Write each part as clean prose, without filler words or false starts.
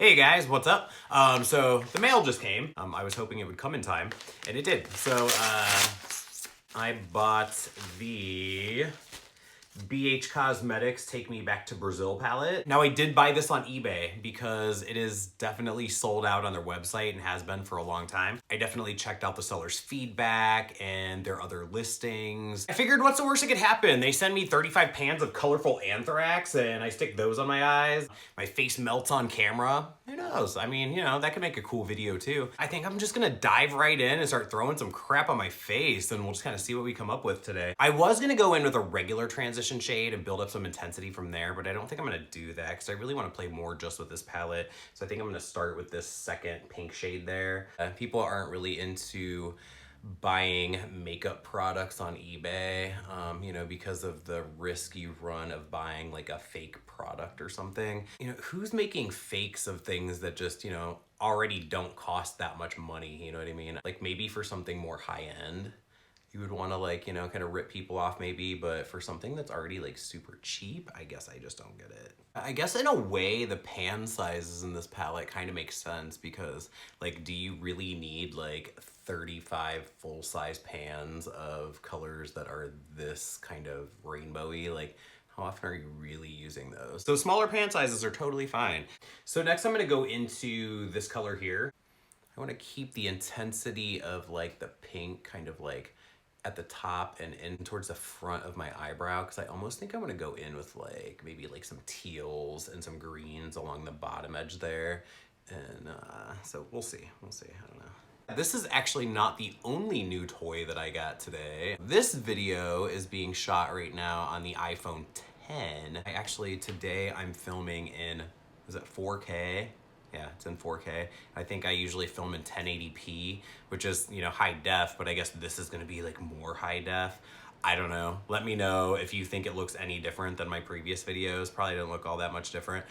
Hey guys, what's up? So the mail just came. I was hoping it would come in time, and it did. So I bought the BH Cosmetics Take Me Back to Brazil palette. Now I did buy this on eBay because it is definitely sold out on their website and has been for a long time. I definitely checked out the seller's feedback and their other listings. I figured what's the worst that could happen? They send me 35 pans of colorful anthrax and I stick those on my eyes. My face melts on camera. Who knows? I mean, you know, that could make a cool video too. I think I'm just gonna dive right in and start throwing some crap on my face and we'll just kind of see what we come up with today. I was gonna go in with a regular transition shade and build up some intensity from there, but I don't think I'm gonna do that because I really want to play more just with this palette. So I think I'm gonna start with this second pink shade there. People aren't really into buying makeup products on eBay, you know, because of the risk you run of buying like a fake product or something. You know, who's making fakes of things that just, you know, already don't cost that much money, you know what I mean? Like maybe for something more high end, you would want to like, you know, kind of rip people off maybe, but for something that's already like super cheap, I guess I just don't get it. I guess in a way the pan sizes in this palette kind of make sense because like, do you really need like 35 full-size pans of colors that are this kind of rainbowy? Like, how often are you really using those? So smaller pan sizes are totally fine. So next I'm gonna go into this color here. I want to keep the intensity of like the pink kind of like at the top and in towards the front of my eyebrow because I almost think I want to go in with like maybe like some teals and some greens along the bottom edge there. And so we'll see. I don't know. This is actually not the only new toy that I got today. This video is being shot right now on the iPhone 10. Today I'm filming in, is it 4K? Yeah, it's in 4K. I think I usually film in 1080p, which is, you know, high def, but I guess this is gonna be like more high def. I don't know. Let me know if you think it looks any different than my previous videos. Probably didn't look all that much different.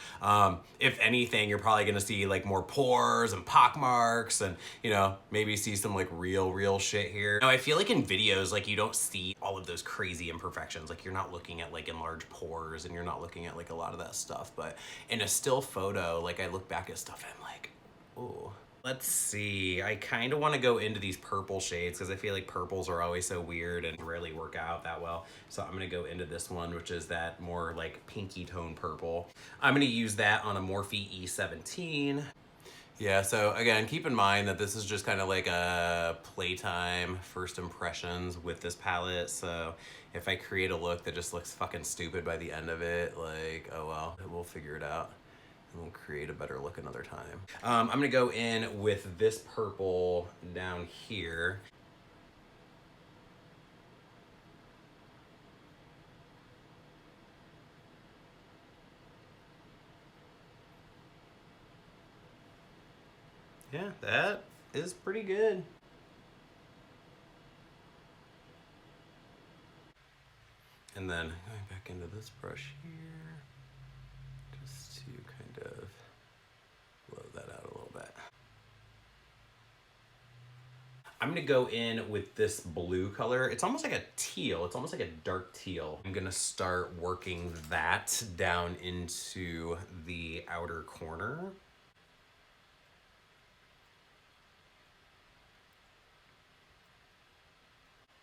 If anything, you're probably gonna see like more pores and pock marks and, you know, maybe see some like real shit here. Now, I feel like in videos, like you don't see all of those crazy imperfections. Like you're not looking at like enlarged pores and you're not looking at like a lot of that stuff. But in a still photo, like I look back at stuff and I'm like, ooh. Let's see, I kind of want to go into these purple shades because I feel like purples are always so weird and rarely work out that well. So I'm going to go into this one, which is that more like pinky tone purple. I'm going to use that on a Morphe E17. Yeah, so again, keep in mind that this is just kind of like a playtime first impressions with this palette. So if I create a look that just looks fucking stupid by the end of it, like, oh well, we'll figure it out. And we'll create a better look another time. I'm gonna go in with this purple down here. Yeah, that is pretty good. And then going back into this brush here, just to kind of blow that out a little bit. I'm gonna go in with this blue color. It's almost like a teal. It's almost like a dark teal. I'm gonna start working that down into the outer corner.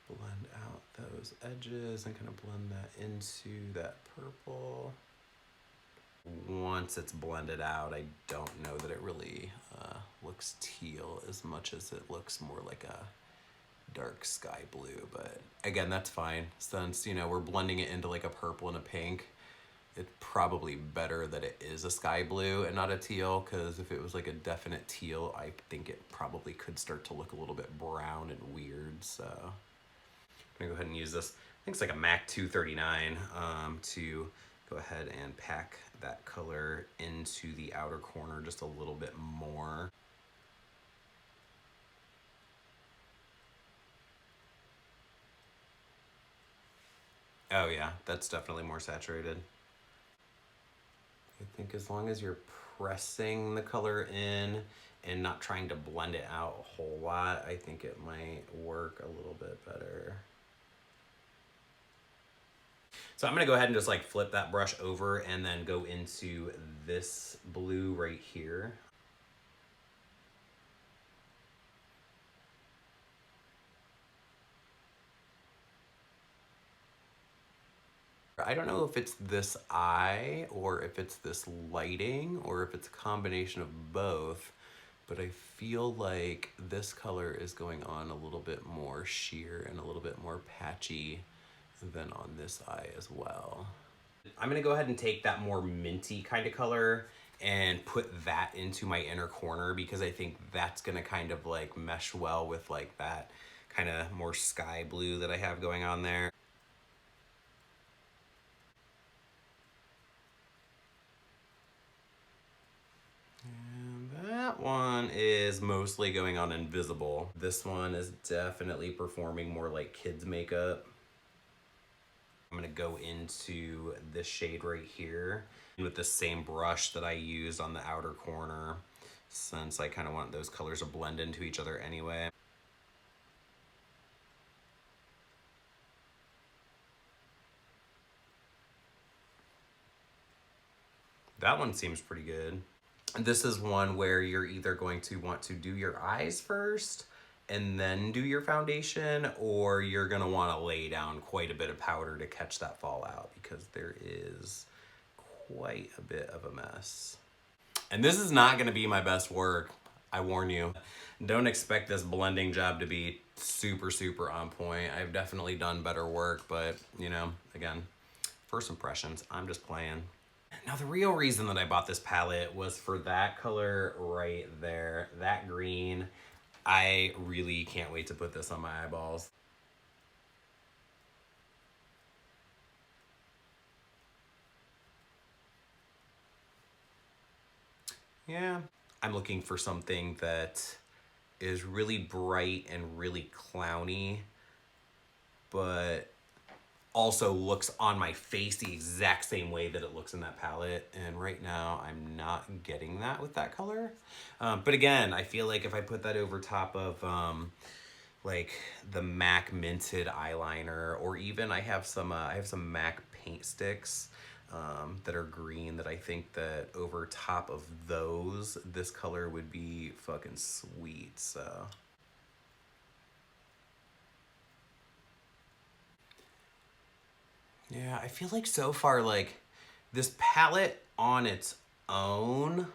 Blend out those edges and kind of blend that into that purple. Once it's blended out, I don't know that it really looks teal as much as it looks more like a dark sky blue, but again, that's fine. Since, you know, we're blending it into like a purple and a pink, it's probably better that it is a sky blue and not a teal, because if it was like a definite teal, I think it probably could start to look a little bit brown and weird, so I'm gonna go ahead and use this. I think it's like a MAC 239 to go ahead and pack that color into the outer corner just a little bit more. Oh yeah, that's definitely more saturated. I think as long as you're pressing the color in and not trying to blend it out a whole lot, I think it might work a little bit better. So I'm gonna go ahead and just like flip that brush over and then go into this blue right here. I don't know if it's this eye or if it's this lighting or if it's a combination of both, but I feel like this color is going on a little bit more sheer and a little bit more patchy than on this eye as well. I'm gonna go ahead and take that more minty kind of color and put that into my inner corner because I think that's gonna kind of like mesh well with like that kind of more sky blue that I have going on there. That one is mostly going on invisible. This one is definitely performing more like kids makeup. I'm gonna go into this shade right here with the same brush that I used on the outer corner since I kind of want those colors to blend into each other anyway. That one seems pretty good. This is one where you're either going to want to do your eyes first and then do your foundation, or you're gonna wanna lay down quite a bit of powder to catch that fallout because there is quite a bit of a mess. And this is not gonna be my best work, I warn you. Don't expect this blending job to be super, super on point. I've definitely done better work, but you know, again, first impressions, I'm just playing. Now the real reason that I bought this palette was for that color right there, that green. I really can't wait to put this on my eyeballs. Yeah, I'm looking for something that is really bright and really clowny, but also looks on my face the exact same way that it looks in that palette. And right now I'm not getting that with that color. But again, I feel like if I put that over top of like the MAC Minted eyeliner, or even I have some MAC paint sticks that are green that I think that over top of those, this color would be fucking sweet, so. Yeah, I feel like so far, like, this palette on its own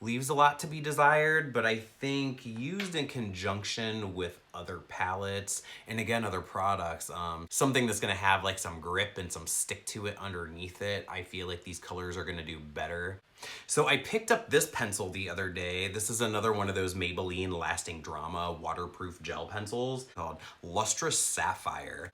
leaves a lot to be desired, but I think used in conjunction with other palettes and again, other products, something that's gonna have like some grip and some stick to it underneath it, I feel like these colors are gonna do better. So I picked up this pencil the other day. This is another one of those Maybelline Lasting Drama waterproof gel pencils called Lustrous Sapphire.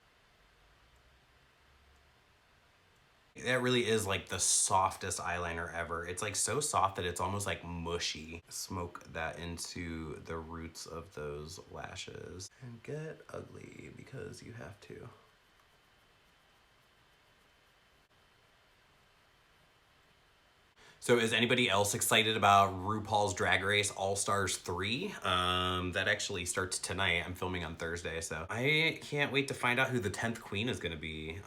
That really is like the softest eyeliner ever. It's like so soft that it's almost like mushy. Smoke that into the roots of those lashes and get ugly because you have to. So is anybody else excited about RuPaul's Drag Race All-Stars 3? That actually starts tonight. I'm filming on Thursday, so I can't wait to find out who the 10th queen is gonna be.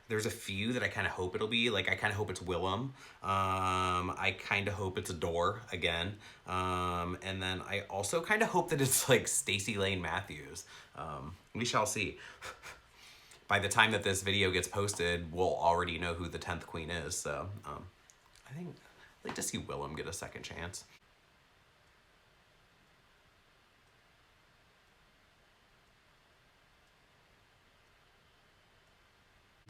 There's a few that I kind of hope it'll be. Like, I kind of hope it's Willem. I kind of hope it's Adore again. And then I also kind of hope that it's like Stacey Lane Matthews. We shall see. By the time that this video gets posted, we'll already know who the 10th queen is. So I think I'd like to see Willem get a second chance.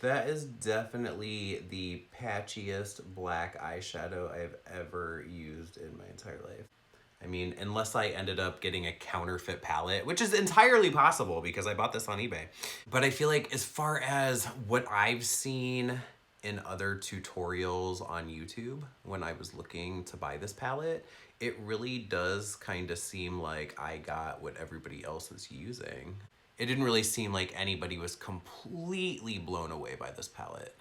That is definitely the patchiest black eyeshadow I've ever used in my entire life. I mean, unless I ended up getting a counterfeit palette, which is entirely possible because I bought this on eBay. But I feel like as far as what I've seen in other tutorials on YouTube when I was looking to buy this palette, it really does kind of seem like I got what everybody else is using. It didn't really seem like anybody was completely blown away by this palette.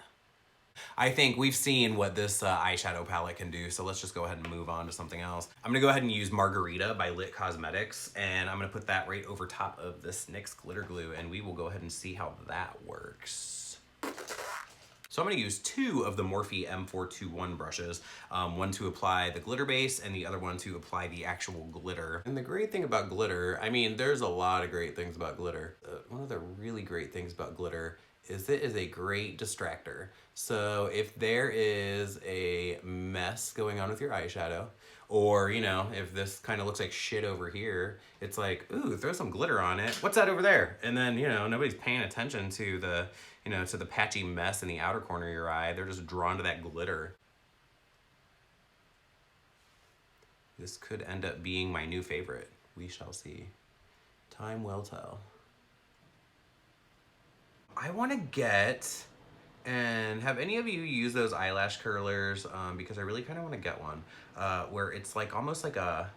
I think we've seen what this eyeshadow palette can do, so let's just go ahead and move on to something else. I'm gonna go ahead and use Margarita by Lit Cosmetics, and I'm gonna put that right over top of this NYX glitter glue, and we will go ahead and see how that works. So I'm gonna use two of the Morphe M421 brushes, one to apply the glitter base and the other one to apply the actual glitter. And the great thing about glitter, I mean, there's a lot of great things about glitter. One of the really great things about glitter is it is a great distractor. So if there is a mess going on with your eyeshadow, or, you know, if this kind of looks like shit over here, it's like, ooh, throw some glitter on it. What's that over there? And then, you know, nobody's paying attention to the, you know, to the patchy mess in the outer corner of your eye. They're just drawn to that glitter. This could end up being my new favorite. We shall see. Time will tell. I want to get, and have any of you used those eyelash curlers? Because I really kind of want to get one where it's like almost like a,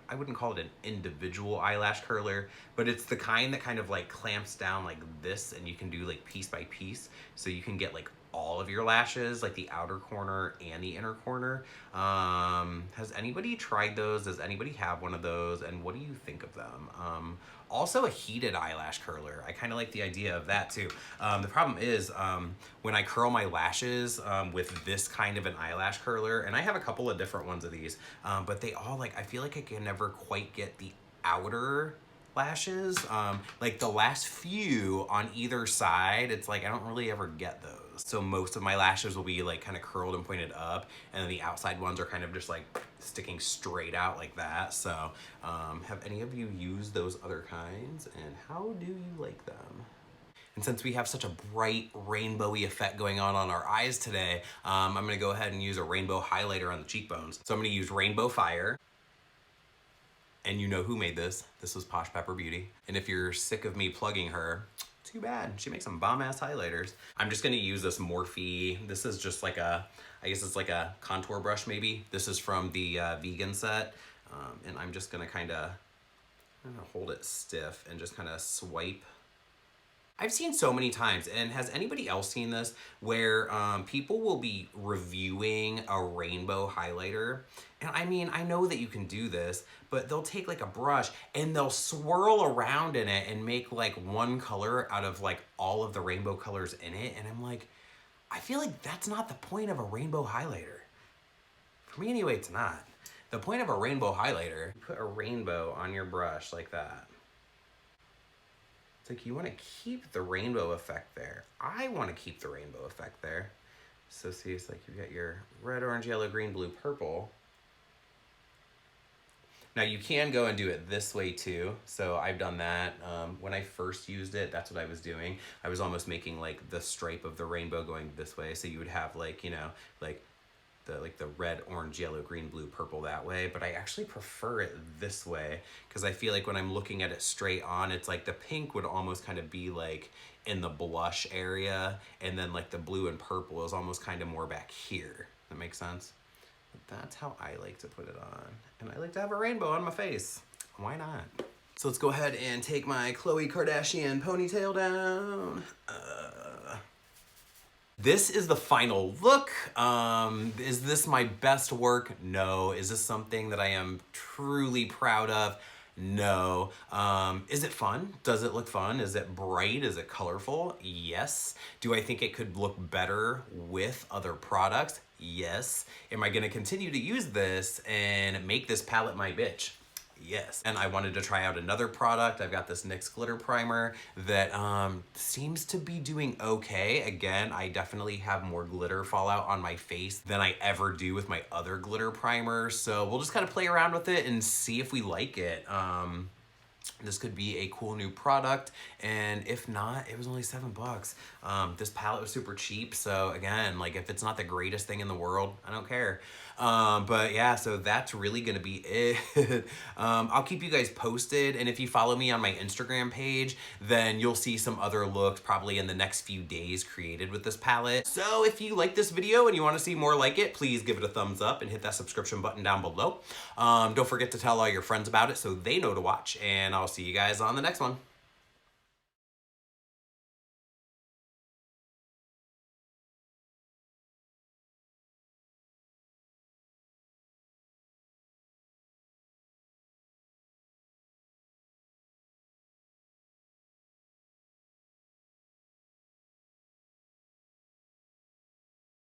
I wouldn't call it an individual eyelash curler, but it's the kind that kind of like clamps down like this, and you can do like piece by piece. So you can get like all of your lashes, like the outer corner and the inner corner. Has anybody tried those? Does anybody have one of those? And what do you think of them? Also a heated eyelash curler. I kind of like the idea of that too. The problem is when I curl my lashes with this kind of an eyelash curler, and I have a couple of different ones of these, but they all like, I feel like I can never quite get the outer lashes. Like the last few on either side, it's like I don't really ever get those. So most of my lashes will be like kind of curled and pointed up, and then the outside ones are kind of just like sticking straight out like that. So have any of you used those other kinds, and how do you like them? And since we have such a bright rainbowy effect going on our eyes today, I'm gonna go ahead and use a rainbow highlighter on the cheekbones. So I'm gonna use Rainbow Fire. And you know who made this. This was Posh Pepper Beauty. And if you're sick of me plugging her, too bad. She makes some bomb-ass highlighters. I'm just gonna use this Morphe. This is just like a, I guess it's like a contour brush maybe. This is from the vegan set. And I'm just gonna kinda, I'm gonna hold it stiff and just kinda swipe. I've seen so many times, and has anybody else seen this, where people will be reviewing a rainbow highlighter, and I mean, I know that you can do this, but they'll take like a brush and they'll swirl around in it and make like one color out of like all of the rainbow colors in it, and I'm like, I feel like that's not the point of a rainbow highlighter. For me anyway, it's not. The point of a rainbow highlighter, you put a rainbow on your brush like that. It's like you want to keep the rainbow effect there. I want to keep the rainbow effect there. So see, it's like you've got your red, orange, yellow, green, blue, purple. Now you can go and do it this way too. So I've done that. When I first used it, that's what I was doing. I was almost making like the stripe of the rainbow going this way. So you would have like, you know, like the red, orange, yellow, green, blue, purple that way, but I actually prefer it this way because I feel like when I'm looking at it straight on, it's like the pink would almost kind of be like in the blush area, and then like the blue and purple is almost kind of more back here. That makes sense? But that's how I like to put it on. And I like to have a rainbow on my face. Why not? So let's go ahead and take my Khloe Kardashian ponytail down. This is the final look. Is this my best work? No. Is this something that I am truly proud of? No. Is it fun? Does it look fun? Is it bright? Is it colorful? Yes. Do I think it could look better with other products? Yes. Am I gonna continue to use this and make this palette my bitch? Yes. And I wanted to try out another product. I've got this NYX Glitter Primer that seems to be doing okay. Again, I definitely have more glitter fallout on my face than I ever do with my other glitter primers. So we'll just kind of play around with it and see if we like it. This could be a cool new product, and if not, it was only $7. This palette was super cheap, so again, like if it's not the greatest thing in the world, I don't care. But yeah, so that's really gonna be it. I'll keep you guys posted, and if you follow me on my Instagram page, then you'll see some other looks probably in the next few days created with this palette. So if you like this video and you wanna see more like it, please give it a thumbs up and hit that subscription button down below. Don't forget to tell all your friends about it so they know to watch, and I'll see you guys on the next one.